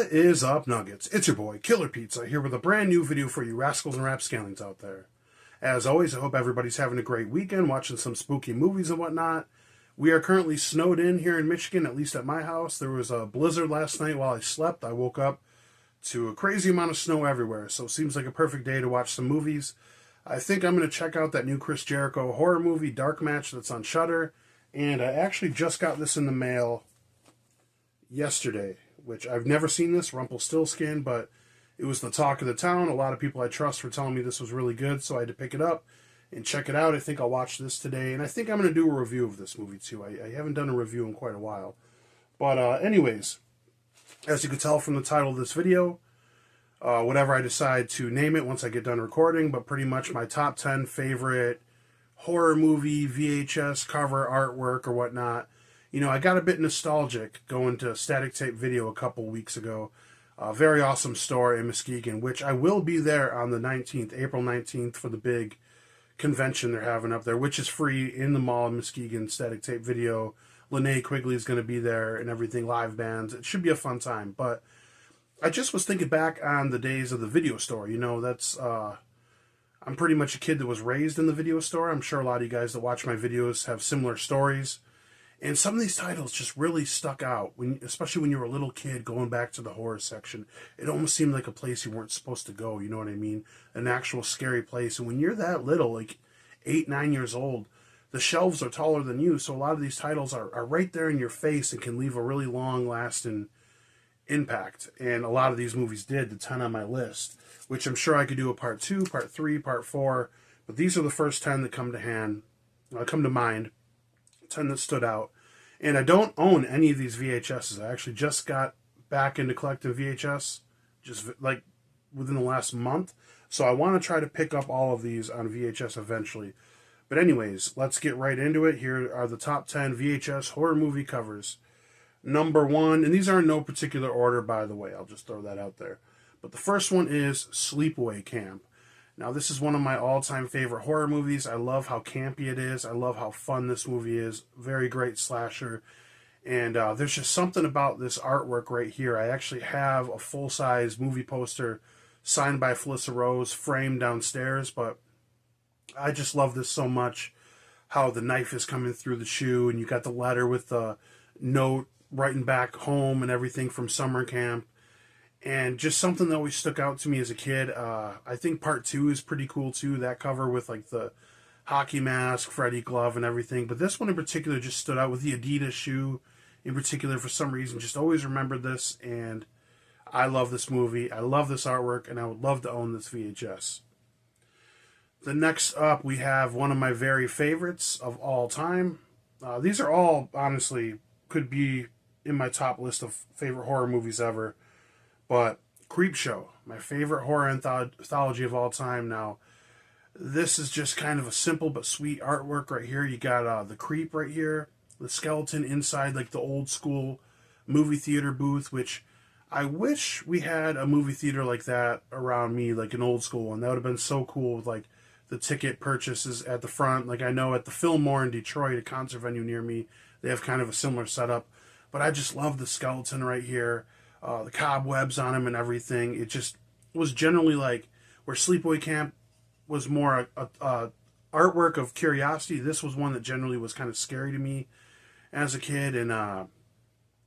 What is up, Nuggets? It's your boy, Killer Pizza, here with a brand new video for you rascals and rapscallions out there. As always, I hope everybody's having a great weekend, watching some spooky movies and whatnot. We are currently snowed in here in Michigan, at least at my house. There was a blizzard last night while I slept. I woke up to a crazy amount of snow everywhere, so it seems like a perfect day to watch some movies. I think I'm going to check out that new Chris Jericho horror movie, Dark Match, that's on Shudder. And I actually just got this in the mail yesterday, which I've never seen this, Rumpelstiltskin, but it was the talk of the town. A lot of people I trust were telling me this was really good, so I had to pick it up and check it out. I think I'll watch this today, and I think I'm going to do a review of this movie, too. I haven't done a review in quite a while. But anyways, as you can tell from the title of this video, whatever I decide to name it once I get done recording, but pretty much my top 10 favorite horror movie, VHS cover artwork or whatnot. You know, I got a bit nostalgic going to Static Tape Video a couple weeks ago. A very awesome store in Muskegon, which I will be there on the 19th, April 19th, for the big convention they're having up there, which is free in the mall in Muskegon. Static Tape Video. Linnea Quigley is going to be there and everything, live bands. It should be a fun time. But I just was thinking back on the days of the video store. You know, that's... I'm pretty much a kid that was raised in the video store. I'm sure a lot of you guys that watch my videos have similar stories. And some of these titles just really stuck out, especially when you were a little kid going back to the horror section. It almost seemed like a place you weren't supposed to go, you know what I mean? An actual scary place. And when you're that little, like 8, 9 years old, the shelves are taller than you, so a lot of these titles are right there in your face and can leave a really long-lasting impact. And a lot of these movies did, the 10 on my list, which I'm sure I could do a part 2, part 3, part 4, but these are the first 10 that come to mind. 10 that stood out. And I don't own any of these VHSs. I actually just got back into collecting VHS just like within the last month. So I want to try to pick up all of these on VHS eventually. But anyways, let's get right into it. Here are the top 10 VHS horror movie covers. Number 1, and these are in no particular order, by the way. I'll just throw that out there. But the first one is Sleepaway Camp. Now, this is one of my all-time favorite horror movies. I love how campy it is. I love how fun this movie is. Very great slasher. And there's just something about this artwork right here. I actually have a full-size movie poster signed by Felissa Rose framed downstairs. But I just love this so much. How the knife is coming through the shoe. And you got the letter with the note writing back home and everything from summer camp. And just something that always stuck out to me as a kid. I think part 2 is pretty cool too. That cover with like the hockey mask, Freddy glove and everything. But this one in particular just stood out with the Adidas shoe in particular for some reason. Just always remembered this. And I love this movie. I love this artwork. And I would love to own this VHS. The next up we have one of my very favorites of all time. These are all honestly could be in my top list of favorite horror movies ever. But Creepshow, my favorite horror anthology of all time. Now, this is just kind of a simple but sweet artwork right here. You got the creep right here, the skeleton inside like the old school movie theater booth, which I wish we had a movie theater like that around me, like an old school one. That would have been so cool with like the ticket purchases at the front. Like I know at the Fillmore in Detroit, a concert venue near me, they have kind of a similar setup. But I just love the skeleton right here. The cobwebs on him and everything. It just was generally like where Sleepaway Camp was more a artwork of curiosity. This was one that generally was kind of scary to me as a kid. And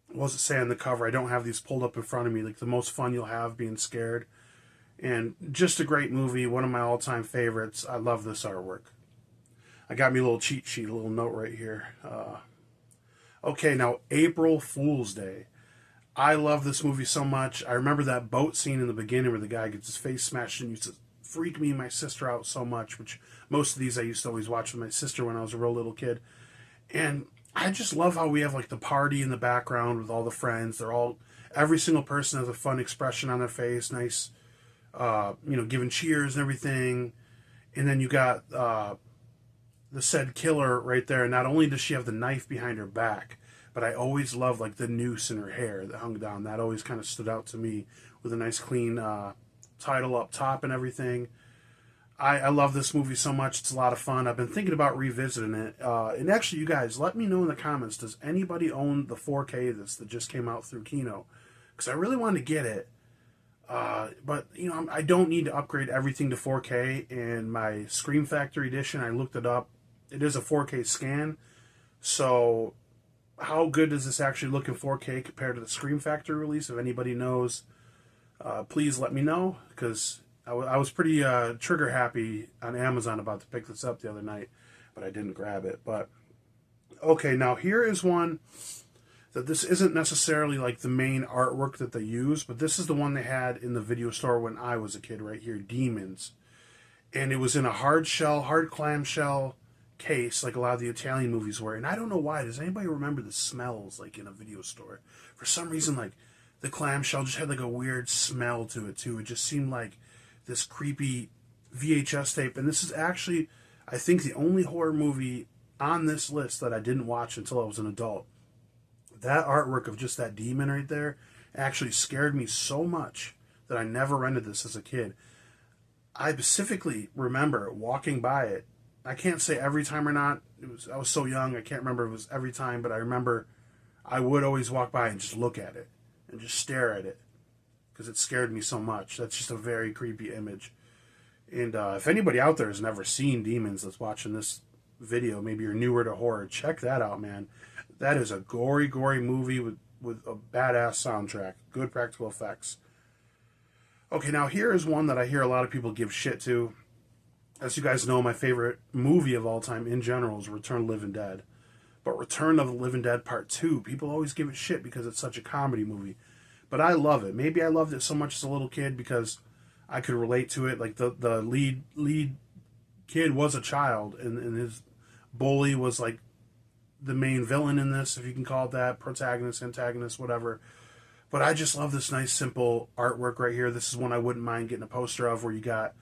what does it say on the cover? I don't have these pulled up in front of me. Like the most fun you'll have being scared. And just a great movie. One of my all-time favorites. I love this artwork. I got me a little cheat sheet, a little note right here. Okay, now April Fool's Day. I love this movie so much. I remember that boat scene in the beginning where the guy gets his face smashed and used to freak me and my sister out so much, which most of these I used to always watch with my sister when I was a real little kid. And I just love how we have like the party in the background with all the friends. Every single person has a fun expression on their face, nice, giving cheers and everything. And then you got the said killer right there. And not only does she have the knife behind her back, but I always loved like the noose in her hair that hung down. That always kind of stood out to me with a nice clean title up top and everything. I love this movie so much. It's a lot of fun. I've been thinking about revisiting it. And actually, you guys, let me know in the comments, does anybody own the 4K that just came out through Kino? because I really wanted to get it. But, you know, I don't need to upgrade everything to 4K. And my Scream Factory edition, I looked it up. It is a 4K scan. So how good does this actually look in 4K compared to the Scream Factory release? If anybody knows, please let me know, because I was pretty trigger happy on Amazon about to pick this up the other night, but I didn't grab it. But okay, now here is one that this isn't necessarily like the main artwork that they use, but this is the one they had in the video store when I was a kid right here, Demons. And it was in a hard clamshell case, like a lot of the Italian movies were. And I don't know why. Does anybody remember the smells like in a video store? For some reason, like the clamshell just had like a weird smell to it too. It just seemed like this creepy VHS tape. And this is actually, I think, the only horror movie on this list that I didn't watch until I was an adult. That artwork of just that demon right there actually scared me so much that I never rented this as a kid. I specifically remember walking by it. I can't say every time or not. I was so young, I can't remember if it was every time, but I remember I would always walk by and just look at it and just stare at it because it scared me so much. That's just a very creepy image. And if anybody out there has never seen Demons that's watching this video, maybe you're newer to horror, check that out, man. That is a gory movie with a badass soundtrack, good practical effects. Okay, now here is one that I hear a lot of people give shit to. As you guys know, my favorite movie of all time in general is Return of the Living Dead. But Return of the Living Dead Part 2, people always give it shit because it's such a comedy movie. But I love it. Maybe I loved it so much as a little kid because I could relate to it. Like the lead kid was a child, and his bully was like the main villain in this, if you can call it that, protagonist, antagonist, whatever. But I just love this nice, simple artwork right here. This is one I wouldn't mind getting a poster of, where you got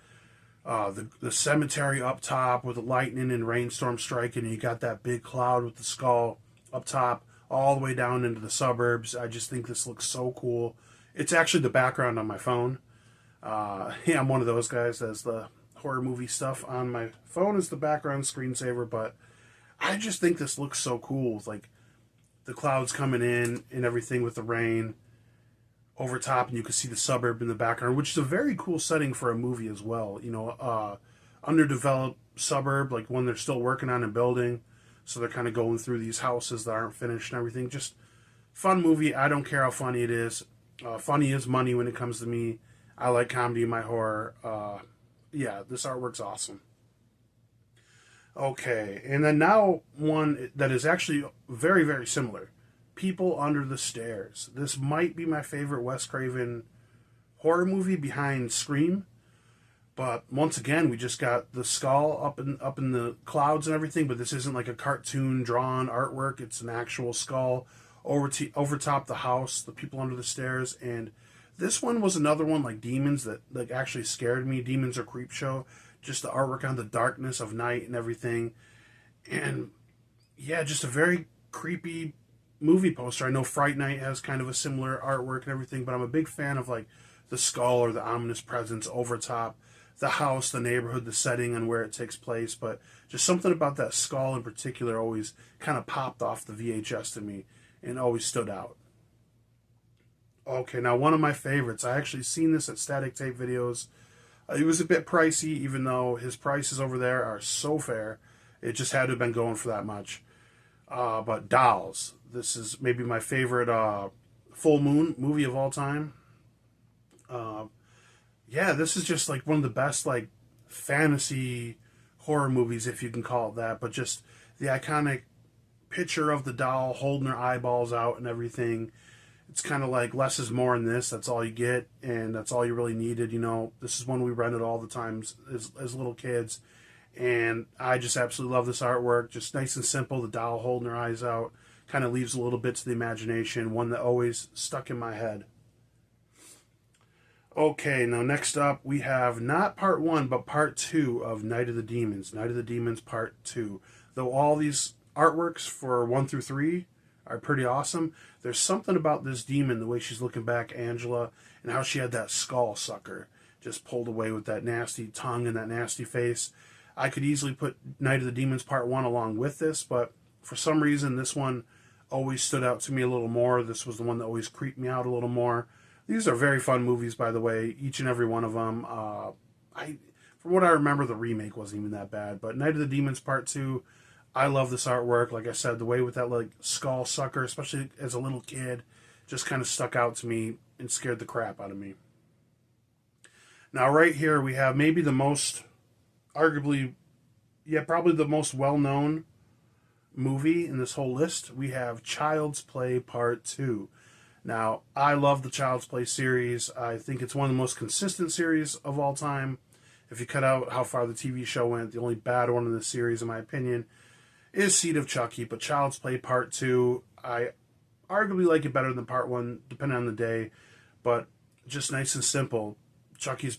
the cemetery up top with the lightning and rainstorm striking, and you got that big cloud with the skull up top, all the way down into the suburbs. I just think this looks so cool. It's actually the background on my phone. Yeah, I'm one of those guys that has the horror movie stuff on my phone as the background screensaver, but I just think this looks so cool with like the clouds coming in and everything with the rain over top, and you can see the suburb in the background, which is a very cool setting for a movie as well. You know, underdeveloped suburb, like one they're still working on and building, so they're kind of going through these houses that aren't finished and everything. Just fun movie. I don't care how funny it is. Funny is money when it comes to me. I like comedy in my horror. Yeah, this artwork's awesome. Okay, and then now one that is actually very, very similar. People Under the Stairs. This might be my favorite Wes Craven horror movie behind Scream. But once again, we just got the skull up in the clouds and everything, but this isn't like a cartoon drawn artwork. It's an actual skull over top the house, the people under the stairs. And this one was another one like Demons that like actually scared me. Demons or Creepshow. Just the artwork on the darkness of night and everything. And yeah, just a very creepy movie poster. I know Fright Night has kind of a similar artwork and everything, but I'm a big fan of like the skull or the ominous presence over top the house, the neighborhood, the setting, and where it takes place. But just something about that skull in particular always kind of popped off the VHS to me and always stood out. Okay, now one of my favorites. I actually seen this at Static Tape Videos. It was a bit pricey, even though his prices over there are so fair. It just had to have been going for that much. But Dolls. This is maybe my favorite full moon movie of all time. Yeah, this is just like one of the best like fantasy horror movies, if you can call it that. But just the iconic picture of the doll holding her eyeballs out and everything. It's kind of like less is more in this. That's all you get, and that's all you really needed. You know, this is one we rented all the times as little kids, and I just absolutely love this artwork. Just nice and simple. The doll holding her eyes out kind of leaves a little bit to the imagination. One that always stuck in my head. Okay, now next up we have not part 1, but part 2 of Night of the Demons. Night of the Demons part 2. Though all these artworks for 1 through 3 are pretty awesome, there's something about this demon, the way she's looking back, Angela, and how she had that skull sucker just pulled away with that nasty tongue and that nasty face. I could easily put Night of the Demons part 1 along with this, but for some reason this one always stood out to me a little more. This was the one that always creeped me out a little more. These are very fun movies, by the way, each and every one of them. From what I remember, the remake wasn't even that bad. But Night of the Demons Part 2, I love this artwork. Like I said, the way with that like skull sucker, especially as a little kid, just kind of stuck out to me and scared the crap out of me. Now, right here, we have maybe the most, arguably, yeah, probably the most well-known movie in this whole list. We have Child's Play Part 2. Now, I love the Child's Play series. I think it's one of the most consistent series of all time. If you cut out how far the TV show went, the only bad one in the series, in my opinion, is Seed of Chucky. But Child's Play Part 2, I arguably like it better than Part 1, depending on the day. But just nice and simple. Chuck is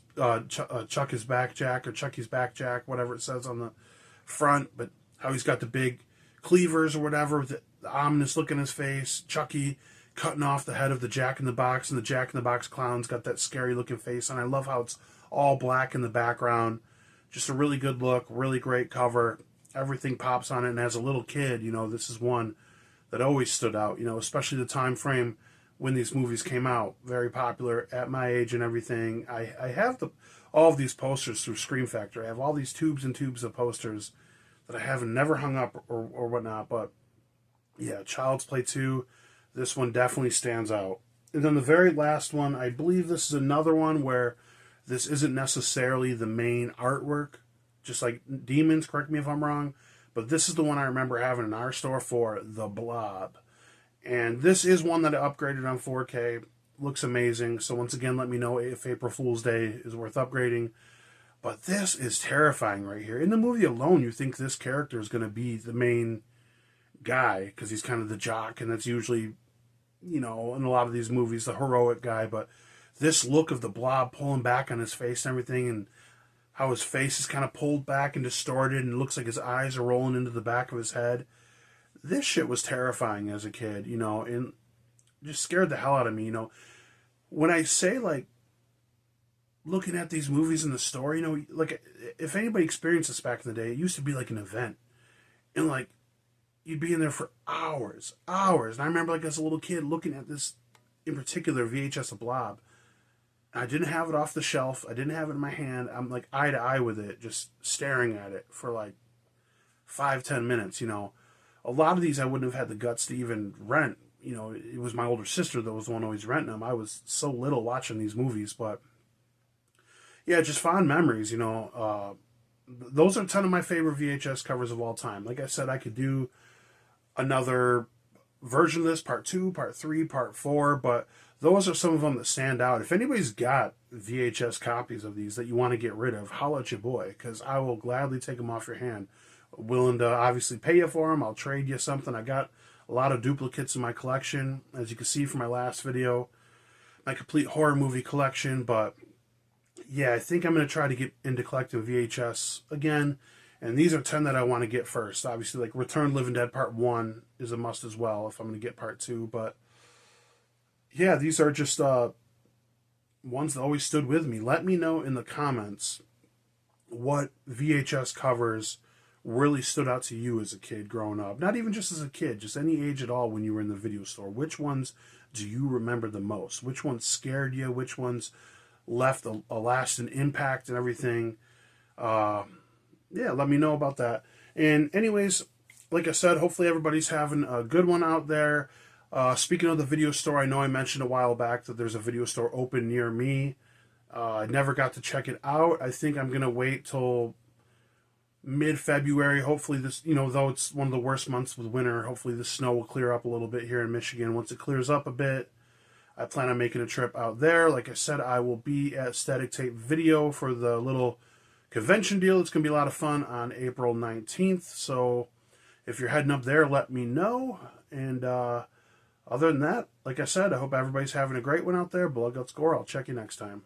back, Jack, or Chucky's back, Jack, whatever it says on the front. But how he's got the big cleavers or whatever, with the ominous look in his face. Chucky cutting off the head of the Jack-in-the-Box, and the Jack-in-the-Box clown's got that scary looking face. And I love how it's all black in the background. Just a really good look, really great cover. Everything pops on it, and as a little kid, you know, this is one that always stood out, you know, especially the time frame when these movies came out. Very popular at my age and everything. I have all of these posters through Scream Factory. I have all these tubes and tubes of posters that I haven't never hung up or whatnot. But yeah, Child's Play 2, this one definitely stands out. And then the very last one, I believe this is another one where this isn't necessarily the main artwork, just like Demons, correct me if I'm wrong, but this is the one I remember having in our store for The Blob. And this is one that I upgraded on 4K. Looks amazing. So once again, let me know if April Fool's Day is worth upgrading. But this is terrifying right here. In the movie alone, you think this character is going to be the main guy, because he's kind of the jock, and that's usually, you know, in a lot of these movies, the heroic guy. But this look of the Blob pulling back on his face and everything, and how his face is kind of pulled back and distorted, and it looks like his eyes are rolling into the back of his head. This shit was terrifying as a kid, you know, and just scared the hell out of me, you know. When I say, like, looking at these movies in the store, you know, like, if anybody experienced this back in the day, it used to be like an event. And, like, you'd be in there for hours. And I remember, like, as a little kid looking at this, in particular, VHS of Blob. I didn't have it off the shelf. I didn't have it in my hand. I'm, like, eye to eye with it, just staring at it for, like, 5-10 minutes, you know. A lot of these I wouldn't have had the guts to even rent. You know, it was my older sister that was the one always renting them. I was so little watching these movies, but yeah, just fond memories, you know. Those are 10 of my favorite VHS covers of all time. Like I said, I could do another version of this, part 2, part 3, part 4, but those are some of them that stand out. If anybody's got VHS copies of these that you want to get rid of, holla at your boy, because I will gladly take them off your hand. Willing to obviously pay you for them. I'll trade you something. I got a lot of duplicates in my collection, as you can see from my last video, my complete horror movie collection. But yeah, I think I'm going to try to get into collecting VHS again, and these are 10 that I want to get first. Obviously, like Return Living Dead Part 1 is a must as well if I'm going to get Part 2. But yeah, these are just ones that always stood with me. Let me know in the comments what VHS covers really stood out to you as a kid growing up. Not even just as a kid, just any age at all when you were in the video store. Which ones do you remember the most? Which ones scared you? Which ones left a lasting impact and everything? Yeah, let me know about that. And anyways, like I said, hopefully everybody's having a good one out there. Speaking of the video store, I know I mentioned a while back that there's a video store open near me. I never got to check it out. I think I'm going to wait till mid-February. Hopefully this, you know, though it's one of the worst months with winter, hopefully the snow will clear up a little bit here in Michigan. Once it clears up a bit, I plan on making a trip out there. Like I said, I will be at Static Tape Video for the little convention deal. It's going to be a lot of fun on April 19th. So if you're heading up there, let me know. And other than that, like I said, I hope everybody's having a great one out there. Blood, Guts, Gore. I'll check you next time.